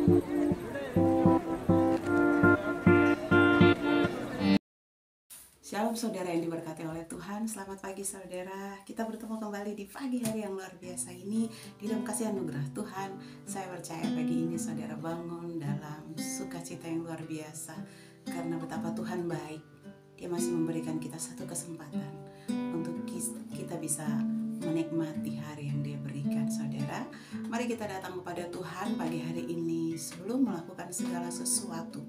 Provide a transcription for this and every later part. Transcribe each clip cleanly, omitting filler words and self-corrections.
Shalom saudara yang diberkati oleh Tuhan. Selamat pagi saudara. Kita bertemu kembali di pagi hari yang luar biasa ini di dalam kasih anugerah Tuhan. Saya percaya pagi ini saudara bangun dalam sukacita yang luar biasa, karena betapa Tuhan baik. Dia masih memberikan kita satu kesempatan untuk kita bisa menikmati hari yang Dia berikan saudara. Mari kita datang kepada Tuhan pagi hari ini. Sebelum melakukan segala sesuatu,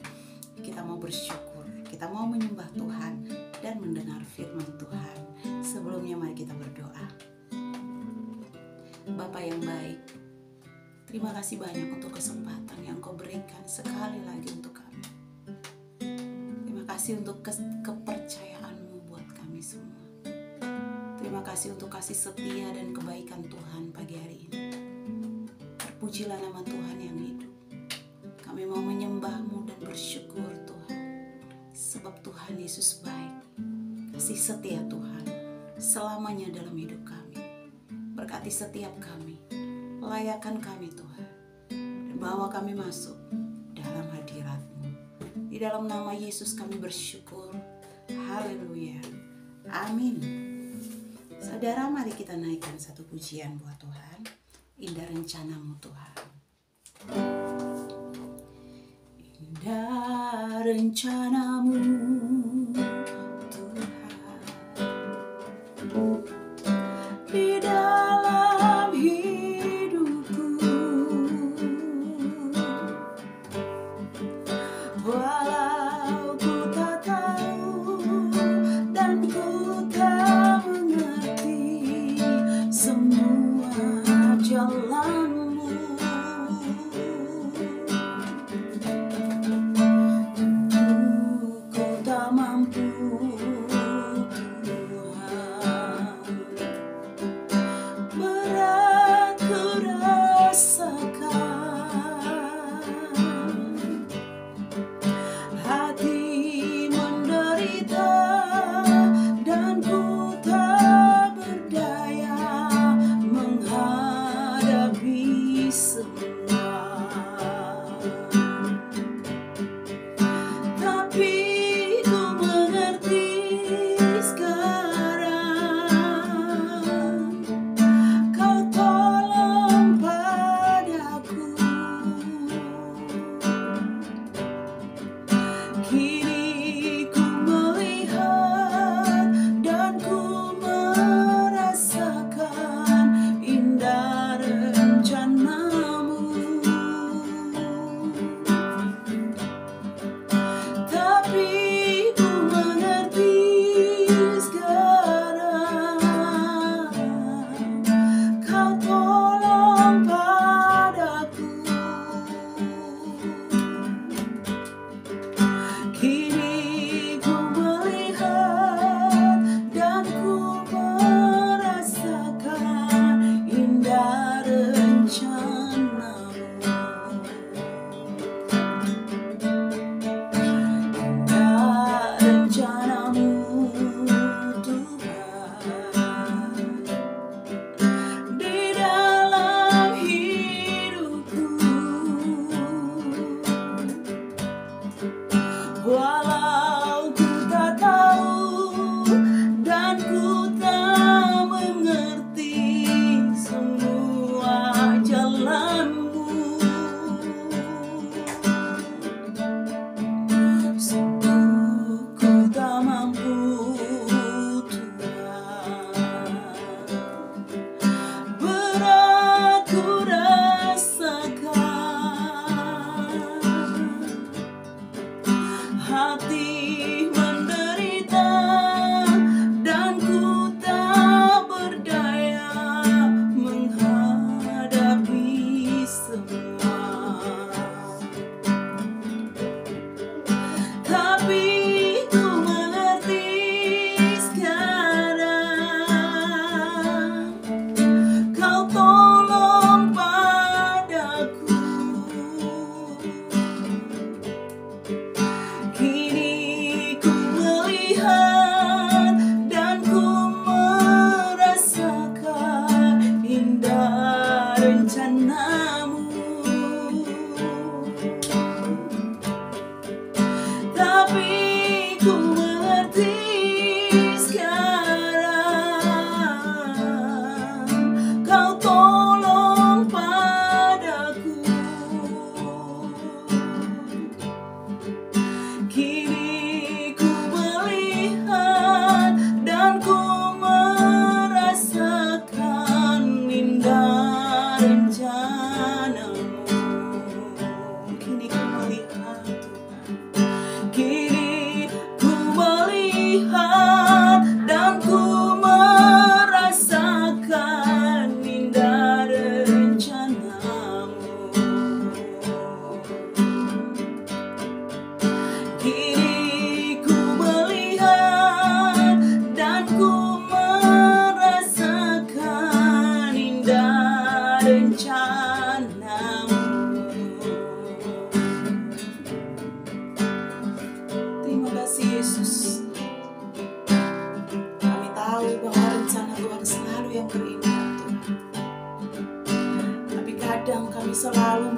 kita mau bersyukur, kita mau menyembah Tuhan dan mendengar firman Tuhan. Sebelumnya mari kita berdoa. Bapa yang baik, terima kasih banyak untuk kesempatan yang Kau berikan sekali lagi untuk kami. Terima kasih untuk kepercayaan-Mu buat kami semua. Terima kasih untuk kasih setia dan kebaikan Tuhan pagi hari ini. Terpujilah nama Tuhan yang hidup. Kami mau menyembah-Mu dan bersyukur Tuhan, sebab Tuhan Yesus baik. Kasih setia Tuhan selamanya dalam hidup kami. Berkati setiap kami, layakan kami Tuhan, dan bawa kami masuk dalam hadirat-Mu. Di dalam nama Yesus kami bersyukur. Haleluya. Amin. Saudara, mari kita naikkan satu pujian buat Tuhan. Indah rencana-Mu Tuhan. Indah rencana-Mu di dalam hidupku, walau ku tak tahu dan ku tak mengerti semua jalan-Mu, tentu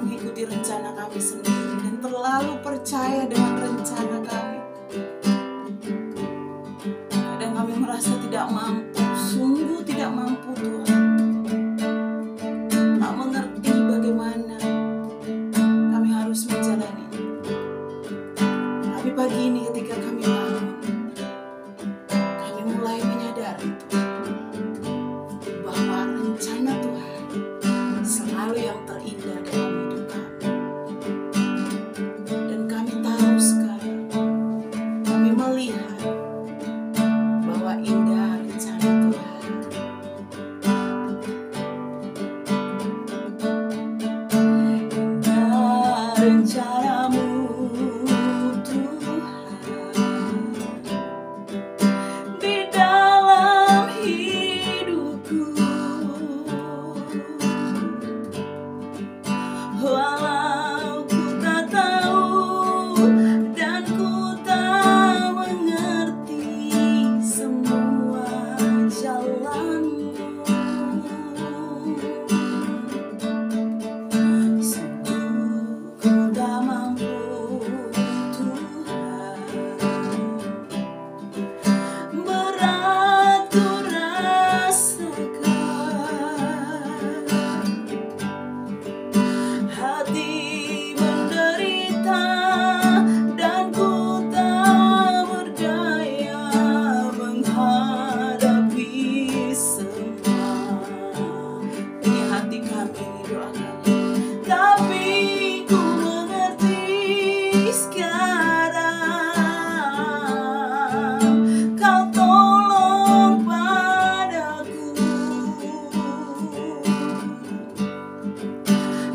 mengikuti rencana kami sendiri dan terlalu percaya dengan rencana kami. Kadang kami merasa tidak mampu, sungguh tidak mampu Tuhan. Tak mengerti bagaimana kami harus menjalani. Tapi pagi ini ketika kami bangun, kami mulai menyadari bahwa rencana Tuhan selalu yang terindah dalam hidup kami. Dan kami tahu sekarang, kami melihat bahwa indah rencana Tuhan. Indah rencanamu walau ku tak tahu dan ku tak mengerti semua jalanmu, sungguh ku tak mampu Tuhan, berat ku rasakan, hati menderita dan ku tak berdaya menghadapi semua. Ini hati kami doakan, tapi ku mengerti sekarang Kau tolong padaku.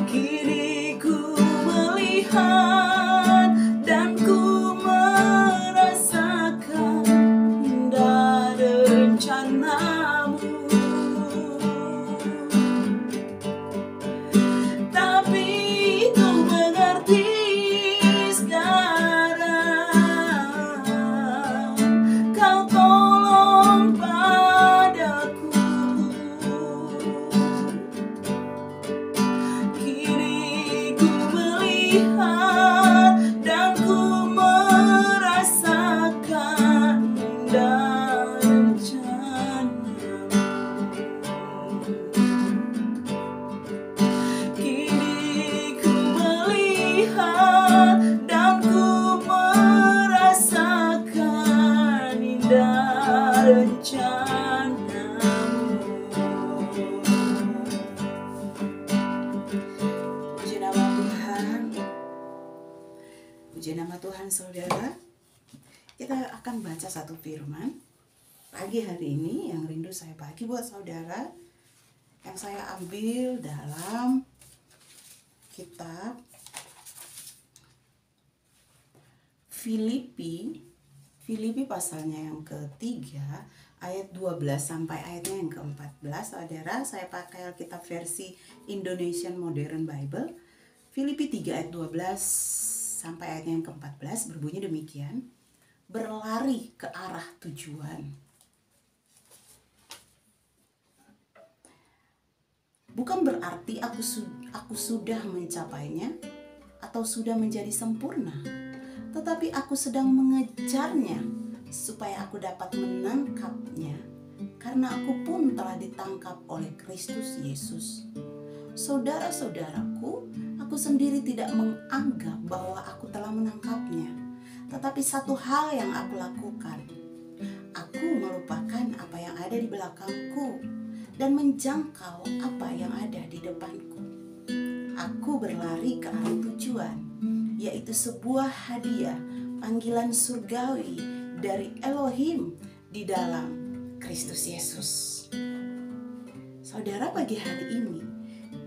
Kini ku melihat dan ku merasakan indah rencanamu. Tapi ku mengerti sekarang Kau tolong padaku. Kini ku melihat dan ku merasakan indah rencanamu. Kini ku melihat dan ku merasakan indah rencanamu. Puji nama Tuhan. Puji nama Tuhan saudara. Kita akan baca satu firman pagi hari ini yang rindu saya bagi buat saudara, yang saya ambil dalam kitab Filipi pasalnya yang ketiga ayat 12 sampai ayatnya yang ke-14. Saudara, saya pakai Alkitab versi Indonesian Modern Bible. Filipi 3 ayat 12 sampai ayatnya yang ke-14 berbunyi demikian: berlari ke arah tujuan. Bukan berarti aku sudah mencapainya atau sudah menjadi sempurna, tetapi aku sedang mengejarnya supaya aku dapat menangkapnya, karena aku pun telah ditangkap oleh Kristus Yesus. Saudara-saudaraku, aku sendiri tidak menganggap bahwa aku telah menangkapnya, tetapi satu hal yang aku lakukan, aku melupakan apa yang ada di belakangku dan menjangkau apa yang ada di depanku. Aku berlari ke arah tujuan, yaitu sebuah hadiah panggilan surgawi dari Elohim di dalam Kristus Yesus. Saudara, pagi hari ini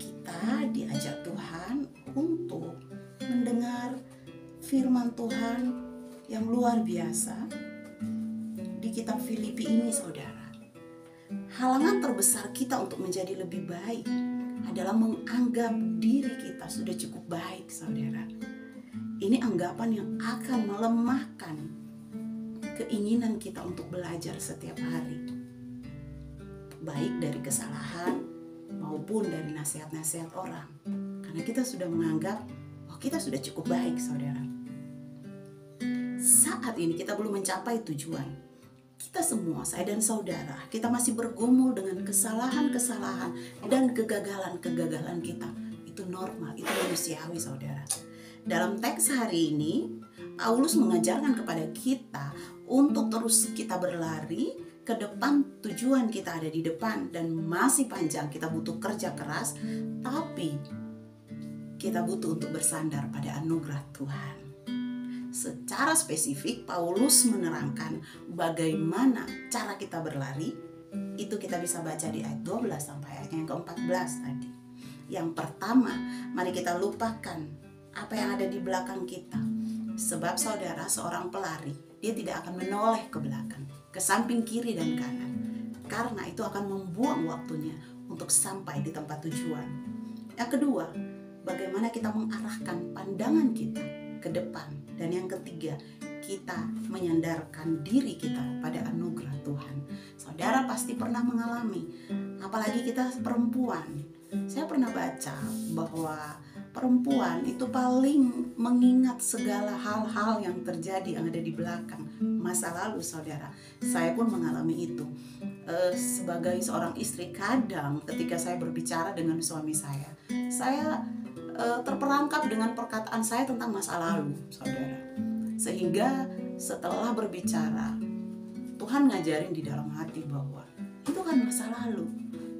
kita diajak Tuhan untuk mendengar firman Tuhan yang luar biasa di kitab Filipi ini, saudara. Halangan terbesar kita untuk menjadi lebih baik adalah menganggap diri kita sudah cukup baik, saudara. Ini anggapan yang akan melemahkan keinginan kita untuk belajar setiap hari, baik dari kesalahan maupun dari nasihat-nasihat orang. Karena kita sudah menganggap, oh kita sudah cukup baik saudara. Saat ini kita belum mencapai tujuan. Kita semua, saya dan saudara, kita masih bergumul dengan kesalahan-kesalahan dan kegagalan-kegagalan kita. Itu normal, itu manusiawi saudara. Dalam teks hari ini, Paulus mengajarkan kepada kita untuk terus kita berlari ke depan. Tujuan kita ada di depan dan masih panjang. Kita butuh kerja keras, tapi kita butuh untuk bersandar pada anugerah Tuhan. Secara spesifik Paulus menerangkan bagaimana cara kita berlari. Itu kita bisa baca di ayat 12 sampai ayat yang ke-14 tadi. Yang pertama, mari kita lupakan apa yang ada di belakang kita. Sebab saudara, seorang pelari, dia tidak akan menoleh ke belakang, ke samping kiri dan kanan. Karena itu akan membuang waktunya untuk sampai di tempat tujuan. Yang kedua, bagaimana kita mengarahkan pandangan kita ke depan. Dan yang ketiga, kita menyandarkan diri kita pada anugerah Tuhan. Saudara pasti pernah mengalami, apalagi kita perempuan. Saya pernah baca bahwa perempuan itu paling mengingat segala hal-hal yang terjadi, yang ada di belakang masa lalu saudara. Saya pun mengalami itu. Sebagai seorang istri, kadang ketika saya berbicara dengan suami saya terperangkap dengan perkataan saya tentang masa lalu, saudara. Sehingga setelah berbicara, Tuhan ngajarin di dalam hati bahwa itu kan masa lalu.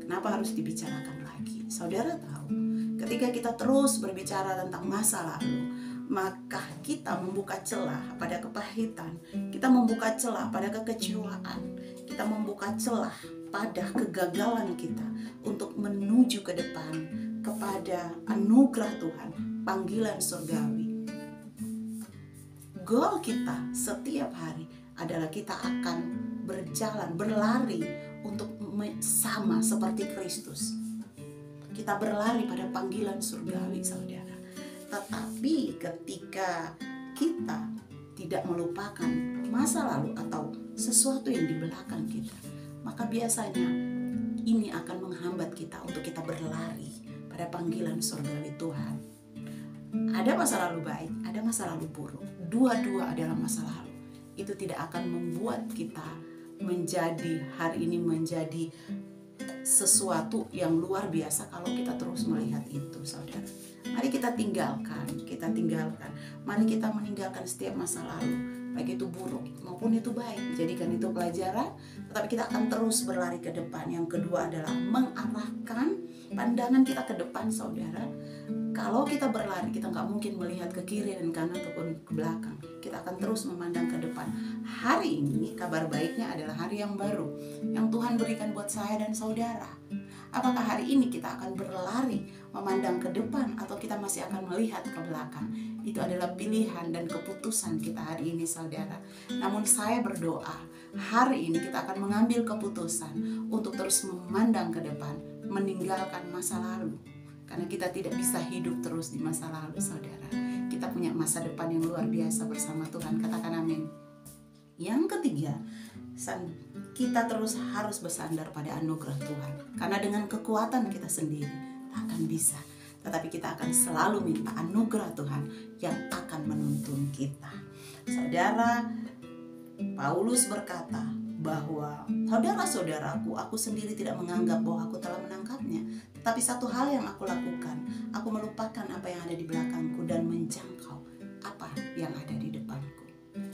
Kenapa harus dibicarakan lagi? Saudara tahu, ketika kita terus berbicara tentang masa lalu, maka kita membuka celah pada kepahitan, kita membuka celah pada kekecewaan, kita membuka celah pada kegagalan kita untuk menuju ke depan kepada anugerah Tuhan, panggilan surgawi. Goal kita setiap hari adalah kita akan berjalan, berlari untuk sama seperti Kristus. Kita berlari pada panggilan surgawi, saudara. Tetapi ketika kita tidak melupakan masa lalu atau sesuatu yang di belakang kita, maka biasanya ini akan menghambat kita untuk kita berlari pada panggilan surgawi Tuhan. Ada masa lalu baik, ada masa lalu buruk. Dua-dua adalah masa lalu. Itu tidak akan membuat kita menjadi hari ini menjadi sesuatu yang luar biasa kalau kita terus melihat itu, saudara. Mari kita tinggalkan. Mari kita meninggalkan setiap masa lalu, baik itu buruk maupun itu baik. Jadikan itu pelajaran, tetapi kita akan terus berlari ke depan. Yang kedua adalah mengarahkan pandangan kita ke depan, saudara. Kalau kita berlari, kita nggak mungkin melihat ke kiri dan kanan ataupun ke belakang. Kita akan terus memandang ke depan. Hari ini kabar baiknya adalah hari yang baru yang Tuhan berikan buat saya dan saudara. Apakah hari ini kita akan berlari memandang ke depan atau kita masih akan melihat ke belakang? Itu adalah pilihan dan keputusan kita hari ini, saudara. Namun saya berdoa, hari ini kita akan mengambil keputusan untuk terus memandang ke depan, meninggalkan masa lalu. Karena kita tidak bisa hidup terus di masa lalu, saudara. Kita punya masa depan yang luar biasa bersama Tuhan. Katakan amin. Yang ketiga, kita terus harus bersandar pada anugerah Tuhan. Karena dengan kekuatan kita sendiri tak akan bisa. Tetapi kita akan selalu minta anugerah Tuhan yang akan menuntun kita. Saudara, Paulus berkata bahwa saudara-saudaraku, aku sendiri tidak menganggap bahwa aku telah menangkapnya. Tetapi satu hal yang aku lakukan, aku melupakan apa yang ada di belakangku dan menjangkau apa yang ada di depanku.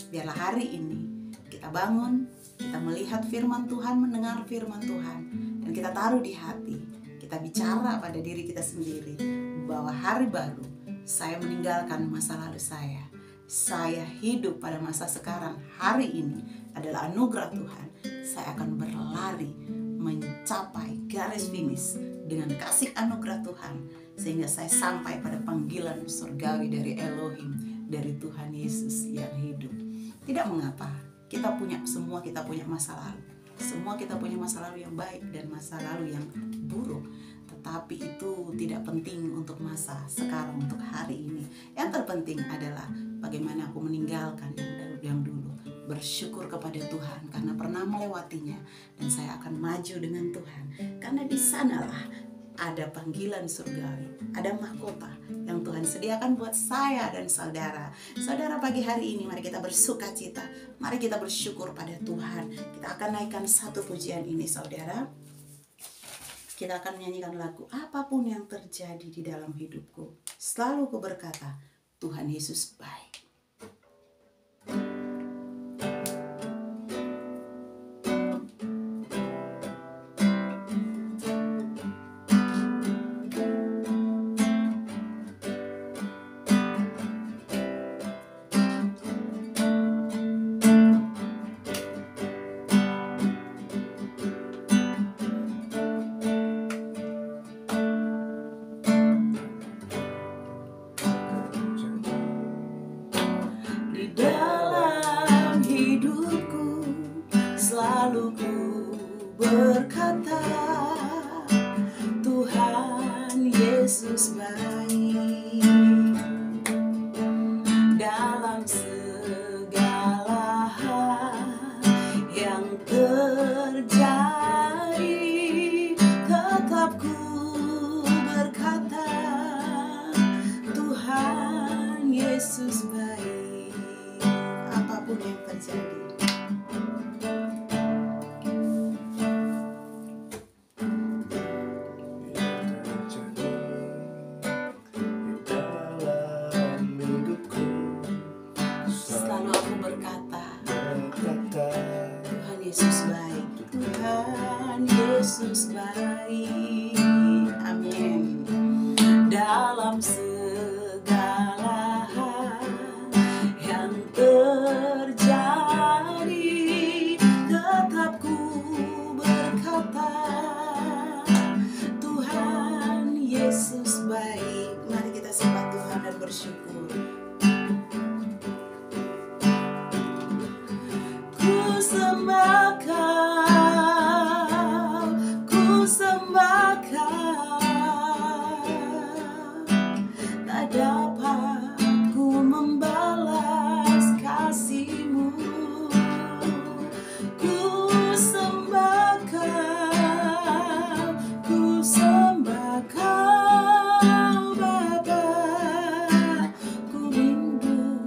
Biarlah hari ini kita bangun, kita melihat firman Tuhan, mendengar firman Tuhan, dan kita taruh di hati. Kita bicara pada diri kita sendiri bahwa hari baru, saya meninggalkan masa lalu saya. Saya hidup pada masa sekarang. Hari ini adalah anugerah Tuhan. Saya akan berlari mencapai garis finish dengan kasih anugerah Tuhan, sehingga saya sampai pada panggilan surgawi dari Elohim, dari Tuhan Yesus yang hidup. Tidak mengapa, kita punya masa lalu. Semua kita punya masa lalu yang baik dan masa lalu yang buruk. Tetapi itu tidak penting untuk masa sekarang, untuk hari ini. Yang terpenting adalah bagaimana aku meninggalkan yang dulu. Bersyukur kepada Tuhan karena pernah melewatinya, dan saya akan maju dengan Tuhan. Karena di sanalah ada panggilan surgawi, ada mahkota yang Tuhan sediakan buat saya dan saudara. Saudara, pagi hari ini mari kita bersuka cita, mari kita bersyukur pada Tuhan. Kita akan naikkan satu pujian ini, saudara. Kita akan menyanyikan lagu apapun yang terjadi di dalam hidupku, selalu ku berkata, Tuhan Yesus baik. Berkata, Tuhan Yesus baik dalam segala hal yang terjadi. Tetap ku berkata, Tuhan Yesus baik. Apapun yang terjadi, Yesus baik, amin. Dalam segala hal yang terjadi, tetap ku berkata, Tuhan Yesus baik. Mari kita sembah Tuhan dan bersyukur. Ku sembah tak dapat ku membalas kasih-Mu. Ku sembah Kau Bapa. Ku rindu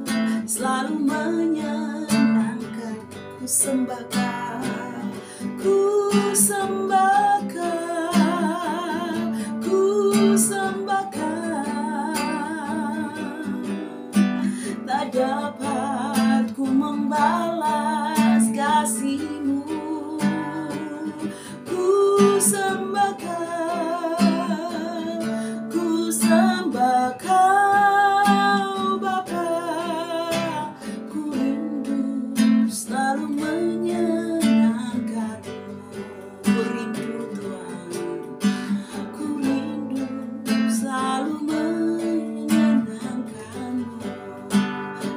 selalu menyenangkan. Ku sembah Kau, ku sembah dapat ku membalas kasih-Mu. Ku sembah Kau Bapa. Ku rindu selalu menyenangkan-Mu. Ku rindu Tuhan, ku rindu selalu menyenangkan-Mu.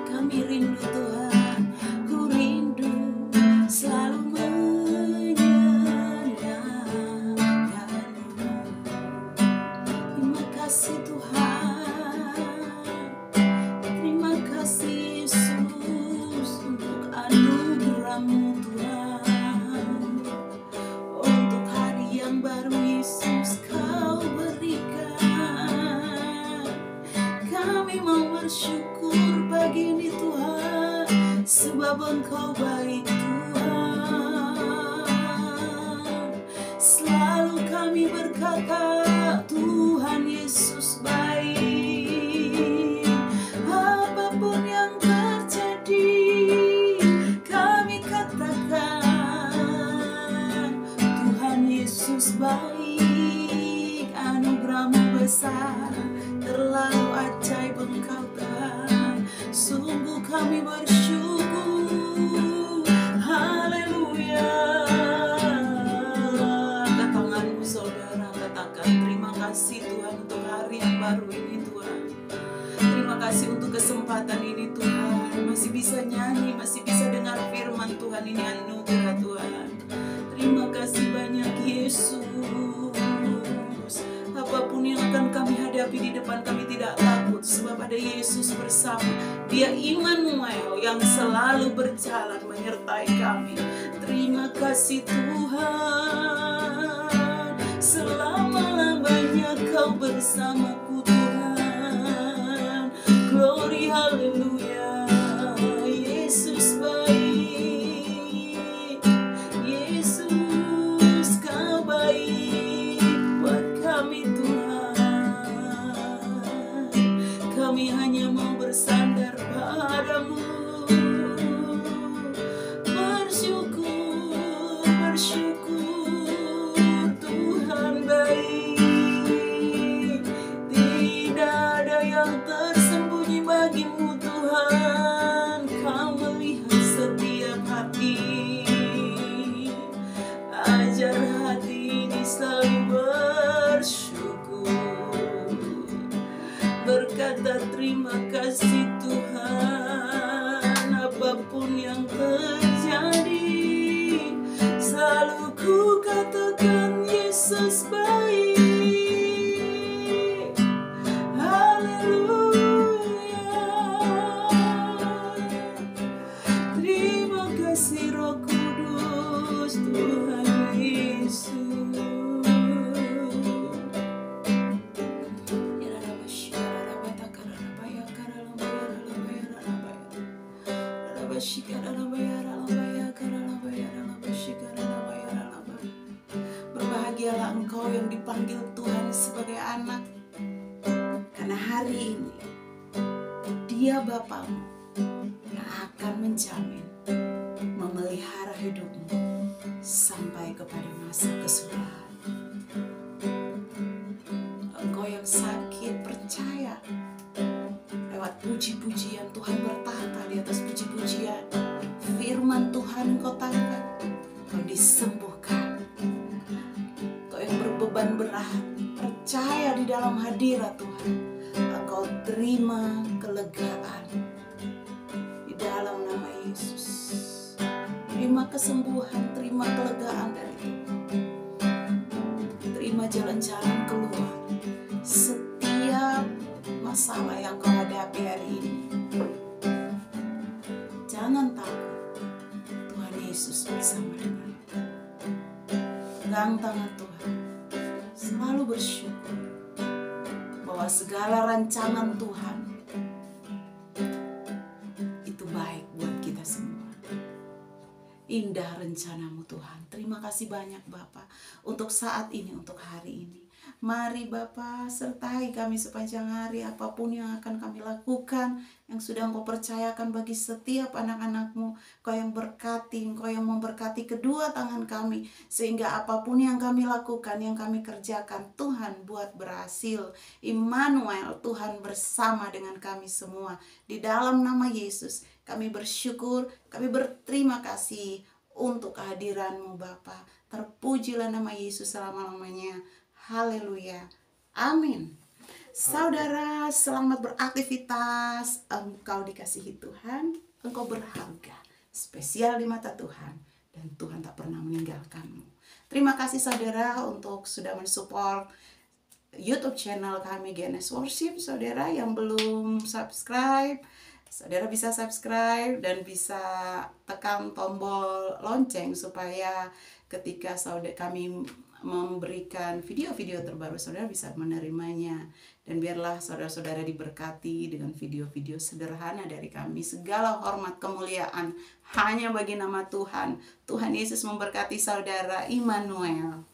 Kami rindu Tuhan, ku rindu selalu menyenangkan-Mu. Terima kasih Tuhan, terima kasih Yesus untuk anugerah-Mu Tuhan. Untuk hari yang baru Yesus Kau berikan, kami mau bersyukur pagi ini Tuhan, sebab Engkau baik Tuhan. Selalu kami berkata, Tuhan Yesus baik. Apapun yang terjadi, kami katakan, Tuhan Yesus baik. Anugerah-Mu besar, terlalu ajaib Engkau Tuhan. Sungguh kami bersyukur. Haleluya. Angkat tanganmu saudara, katakan terima kasih Tuhan untuk hari yang baru ini Tuhan. Terima kasih untuk kesempatan ini Tuhan. Masih bisa nyanyi, masih bisa dengar firman Tuhan. Ini anugerah Tuhan. Terima kasih banyak Yesus. Apapun yang akan kami hadapi di depan, kami tidak takut, sebab ada Yesus bersama. Dia Immanuel yang selalu berjalan menyertai kami. Terima kasih Tuhan selama-lamanya. Engkau bersamaku Tuhan. Glory haleluya. Yesus baik, Yesus kau baik buat kami Tuhan. Kami hanya mau bersandar padamu. Bersyukur, bersyukur, Tuhan baik. Tidak ada yang tersembunyi bagimu Tuhan. Kau melihat setiap hati. Ajar hati ini selalu bersyukur, berkata terima kasih Tuhan. Apapun yang terjadi, selalu ku katakan Yesus baik. Haleluya. Terima kasih Roh Kudus Tuhan Yesus. Berbahagialah engkau yang dipanggil Tuhan sebagai anak, karena hari ini Dia Bapamu yang akan menjamin, memelihara hidupmu sampai kepada masa kesudahan. Engkau yang sakit, percaya lewat puji-pujian Tuhan bertata di atas puji-pujian. Firman Tuhan engkau tangkap, engkau disembuhkan. Engkau yang berbeban berat, percaya di dalam hadirat Tuhan, engkau terima kelegaan di dalam nama Yesus. Terima kesembuhan, terima kelegaan dari Tuhan. Terima jalan-jalan keluar setiap masalah yang kau hadapi hari ini. Jangan takut, Tuhan Yesus bersama denganmu. Pegang tangan Tuhan, selalu bersyukur bahwa segala rancangan Tuhan itu baik buat kita semua. Indah rencanamu Tuhan. Terima kasih banyak Bapa untuk saat ini, untuk hari ini. Mari Bapa sertai kami sepanjang hari, apapun yang akan kami lakukan, yang sudah Engkau percayakan bagi setiap anak-anak-Mu. Engkau yang berkati, Engkau yang memberkati kedua tangan kami, sehingga apapun yang kami lakukan, yang kami kerjakan, Tuhan buat berhasil. Immanuel, Tuhan bersama dengan kami semua. Di dalam nama Yesus, kami bersyukur, kami berterima kasih untuk kehadiran-Mu Bapa. Terpujilah nama Yesus selama-lamanya. Haleluya. Amin. Saudara, selamat beraktivitas. Engkau dikasihi Tuhan. Engkau berharga, spesial di mata Tuhan. Dan Tuhan tak pernah meninggalkanmu. Terima kasih saudara untuk sudah mensupport YouTube channel kami GNS Worship. Saudara yang belum subscribe, saudara bisa subscribe dan bisa tekan tombol lonceng supaya ketika saudara kami memberikan video-video terbaru, saudara bisa menerimanya. Dan biarlah saudara-saudara diberkati dengan video-video sederhana dari kami. Segala hormat kemuliaan hanya bagi nama Tuhan. Tuhan Yesus memberkati saudara. Immanuel.